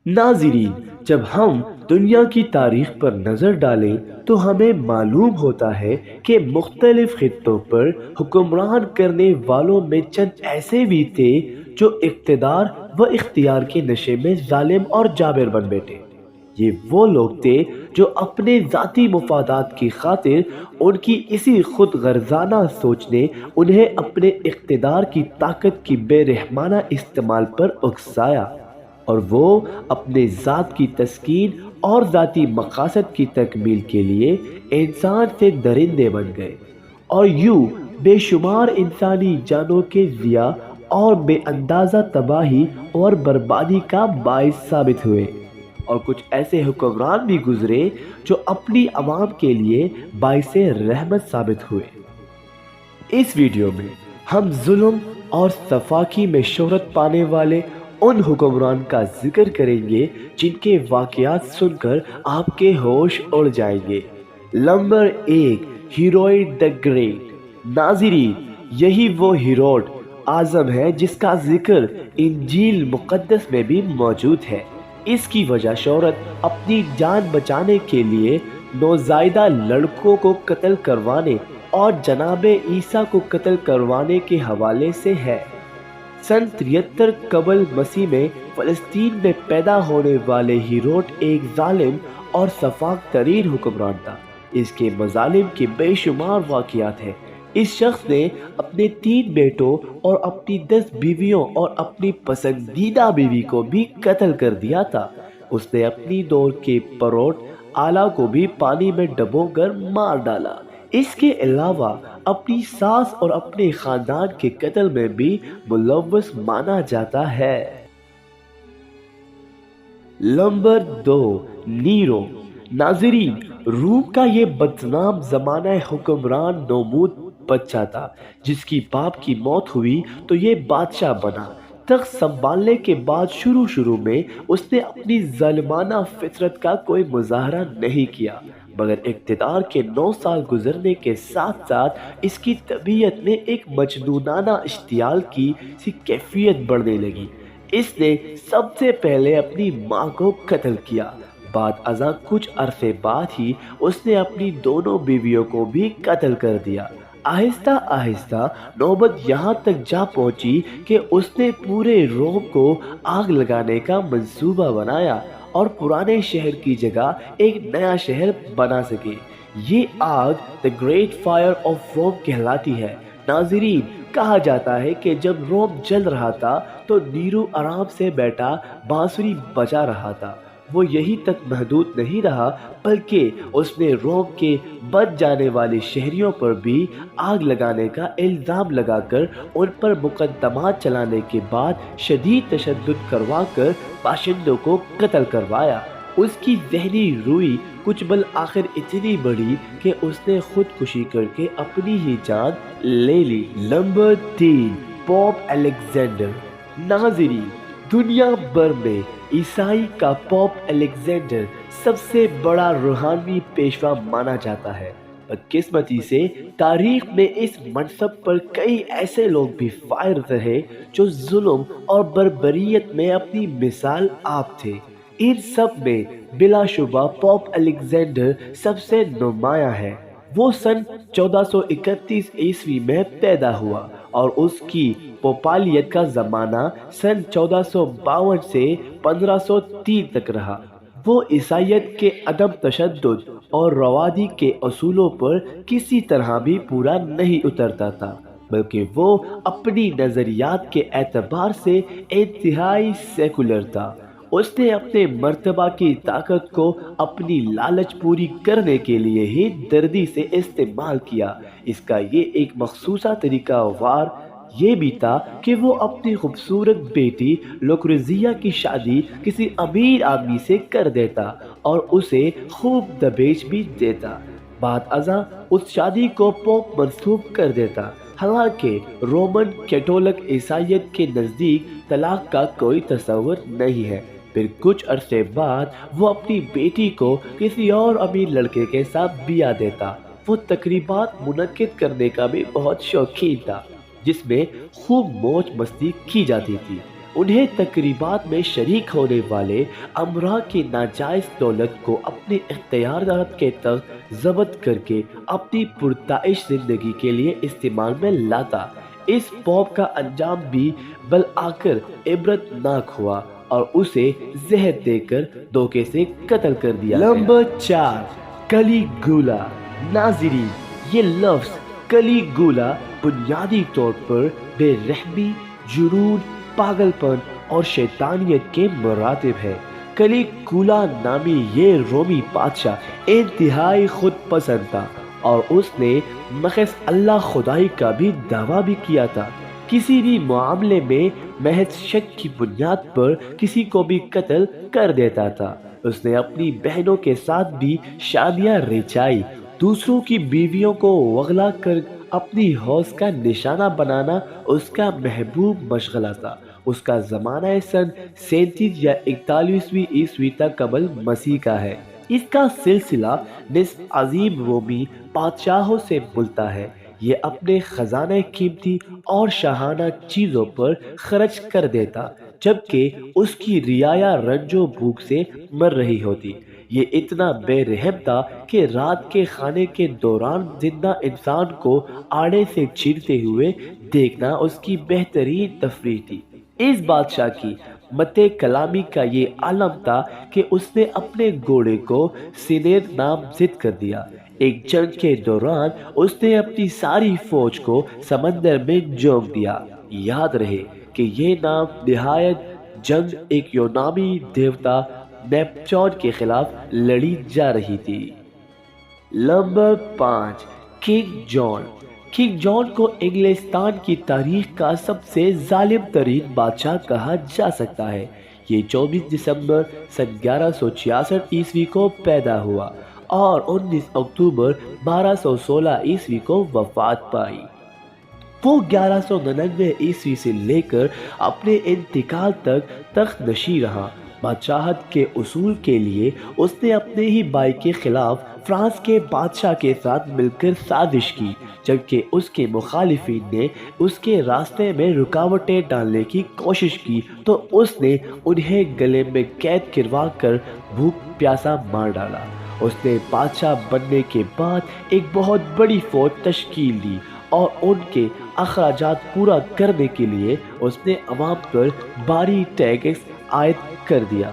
नाज़रीन, जब हम दुनिया की तारीख पर नज़र डालें तो हमें मालूम होता है कि मुख्तलिफ खित्तों पर हुक्मरान करने वालों में चंद ऐसे भी थे जो इक़्तिदार व इख्तियार के नशे में जालिम और जाबिर बन बैठे। ये वो लोग थे जो अपने ज़ाती मुफादात की खातिर उनकी इसी खुद गर्जाना सोच ने उन्हें अपने इक़्तिदार की ताकत की बेरहमाना इस्तेमाल पर उकसाया और वो अपने ज़ात की तस्कीन और ज़ाती मकासद की तकमील के लिए इंसान से दरिंदे बन गए और यूं बेशुमार इंसानी जानों के ज़िया और बेअंदाज़ा तबाही और बर्बादी का बाइस साबित हुए। और कुछ ऐसे हुक्मरान भी गुजरे जो अपनी आवाम के लिए बाइसे रहमत साबित हुए। इस वीडियो में हम जुल्म और सफाकी में शोहरत पाने वाले उन हुक्मरान का जिक्र करेंगे जिनके वाक़यात सुनकर आपके होश उड़ जाएंगे। Number 1, Herod the great. नाज़रीन, यही वो हेरोड आज़म है जिसका जिक्र इंजील मुक़द्दस में भी मौजूद है। इसकी वजह शोहरत अपनी जान बचाने के लिए नौज़ायदा लड़कों को कत्ल करवाने और जनाबे ईसा को कत्ल करवाने के हवाले से है। सन 73 कबल मसीह में फ़लस्तीन में पैदा होने वाले हेरोड एक जालिम और सफाक तरीन हुक्मरान था। इसके मजालिम के बेशुमार वाक़यात हैं। इस शख्स ने अपने 3 बेटों और अपनी 10 बीवियों और अपनी पसंदीदा बीवी को भी कत्ल कर दिया था। उसने अपनी दौर के परोट आला को भी पानी में डुबोकर मार डाला। इसके अलावा अपनी सास और अपने खानदान के कत्ल में भी मुलव्वस माना जाता है। Number 2, Nero. नाज़रीन, रूम का ये बदनाम ज़माना हुक्मरान नमूद बच्चा था जिसकी बाप की मौत हुई तो ये बादशाह बना। तख्त संभालने के बाद शुरू में उसने अपनी ज़ालिमाना फितरत का कोई मुजाहरा नहीं किया, मगर इक़्तिदार के 9 साल गुजरने के साथ साथ इसकी तबीयत में एक मजनूनाना इश्तियाल की सी कैफियत बढ़ने लगी। इसने सबसे पहले अपनी माँ को कत्ल किया। बाद अज़ां कुछ अरसे बाद ही उसने अपनी दोनों बीवियों को भी कत्ल कर दिया। आहिस्ता आहिस्ता नौबत यहाँ तक जा पहुँची कि उसने पूरे रोम को आग लगाने का मंसूबा बनाया और पुराने शहर की जगह एक नया शहर बना सके। ये आग the great fire of Rome कहलाती है। नाज़रीन, कहा जाता है कि जब रोम जल रहा था तो नीरो आराम से बैठा बांसुरी बजा रहा था। वो यही तक महदूद नहीं रहा, बल्कि उसने रोम के बच जाने वाले शहरियों पर भी आग लगाने का इल्ज़ाम लगाकर उन पर मुकदमात चलाने के बाद शदीद तशद्दुद करवाकर बाशिंदों को कत्ल करवाया। उसकी ज़हनी रूई कुछ बल आखिर इतनी बढ़ी कि उसने खुदकुशी करके अपनी ही जान ले ली। Number 3, pope Alexander. नाज़रीन, दुनिया भर में ईसाई का पोप अलेक्जेंडर सबसे बड़ा रूहानी पेशवा माना जाता है। बदकिस्मती से तारीख में इस मनसब पर कई ऐसे लोग भी फायर रहे जो जुल्म और बर्बरियत में अपनी मिसाल आप थे। इन सब में बिलाशुबा पोप अलेक्जेंडर सबसे नुमाया है। वो सन 1431 ईस्वी में पैदा हुआ और उसकी पोपालियत का ज़माना सन 1452 से 1503 तक रहा। वो ईसाइयत के अदम तशद्दुद और रवादी के असूलों पर किसी तरह भी पूरा नहीं उतरता था, बल्कि वो अपनी नज़रियात के एतबार से इंतहाई सेकुलर था। उसने अपने मर्तबा की ताकत को अपनी लालच पूरी करने के लिए ही दर्दी से इस्तेमाल किया। इसका ये एक मखसूसा तरीका वार ये भी था कि वो अपनी खूबसूरत बेटी लुक्रेज़िया की शादी किसी अमीर आदमी से कर देता और उसे खूब दहेज भी देता। बाद अज़ां उस शादी को पोप मंसूब कर देता। हालांकि रोमन कैथोलिक ईसाइयत के नज़दीक तलाक का कोई तस्वर नहीं है। फिर कुछ अरसे बाद वो अपनी बेटी को किसी और अमीर लड़के के साथ बिया देता। वो तकरीबात मुनक्किद करने का भी बहुत शौकीन था, जिसमें खूब मौज मस्ती की जाती थी। انہیں تقریبات میں شریک ہونے والے امراء کی ناجائز دولت کو اپنے اختیارات کے تحت ضبط کر کے اپنی پرتعیش زندگی کے لیے استعمال میں لاتا۔ اس پوپ کا انجام بھی بالآخر عبرت ناک ہوا اور اسے زہر دے کر دھوکے سے قتل کر دیا گیا۔ نمبر 4، کلیگولا۔ ناظرین، یہ لفظ کلیگولا بنیادی طور پر بے رحمی، جنون، پاگل پن اور شیطانیت کے مراتب ہے۔ کلیگولا نامی یہ رومی بادشاہ انتہائی خود پسند تھا اور اس نے محض اللہ خدائی کا بھی دعویٰ بھی کیا تھا۔ کسی بھی معاملے میں محض شک کی بنیاد پر کسی کو بھی قتل کر دیتا تھا۔ اس نے اپنی بہنوں کے ساتھ بھی شادیاں رچائی۔ دوسروں کی بیویوں کو اغلا کر اپنی حوث کا نشانہ بنانا اس کا محبوب مشغلہ تھا۔ اس کا زمانہ سن 37 یا 41ویں عیسوی تک قبل مسیح کا ہے۔ اس کا سلسلہ نصف عظیم رومی بادشاہوں سے ملتا ہے۔ یہ اپنے خزانہ قیمتی اور شاہانہ چیزوں پر خرچ کر دیتا، جبکہ اس کی رعایا رنج و بھوک سے مر رہی ہوتی۔ یہ اتنا بے رحم تھا کہ رات کے کھانے کے دوران زندہ انسان کو آڑے سے چیرتے ہوئے دیکھنا اس کی بہترین تفریح تھی۔ اس بادشاہ کی مت کلامی کا یہ عالم تھا کہ اس نے اپنے گھوڑے کو سینیر نامزد کر دیا۔ ایک جنگ کے دوران اس نے اپنی ساری فوج کو سمندر میں جھونک دیا۔ یاد رہے کہ یہ نام نہایت جنگ ایک یونانی دیوتا نیپچون کے خلاف لڑی جا رہی تھی۔ نمبر 5، کنگ جان۔ کنگ جان کو انگلستان کی تاریخ کا سب سے ظالم ترین بادشاہ کہا جا سکتا ہے۔ یہ 24 دسمبر سن 1166 عیسوی کو پیدا ہوا اور 19 اکتوبر 1216 عیسوی کو وفات پائی۔ وہ 1199 عیسوی سے لے کر اپنے انتقال تک تخت نشین رہا۔ بادشاہت کے اصول کے لیے اس نے اپنے ہی بھائی کے خلاف فرانس کے بادشاہ کے ساتھ مل کر سازش کی، جبکہ اس کے مخالفین نے اس کے راستے میں رکاوٹیں ڈالنے کی کوشش کی تو اس نے انہیں گلے میں قید کروا کر بھوک پیاسا مار ڈالا۔ اس نے بادشاہ بننے کے بعد ایک بہت بڑی فوج تشکیل دی اور ان کے اخراجات پورا کرنے کے لیے اس نے عوام پر بھاری ٹیکس عائد کر دیا۔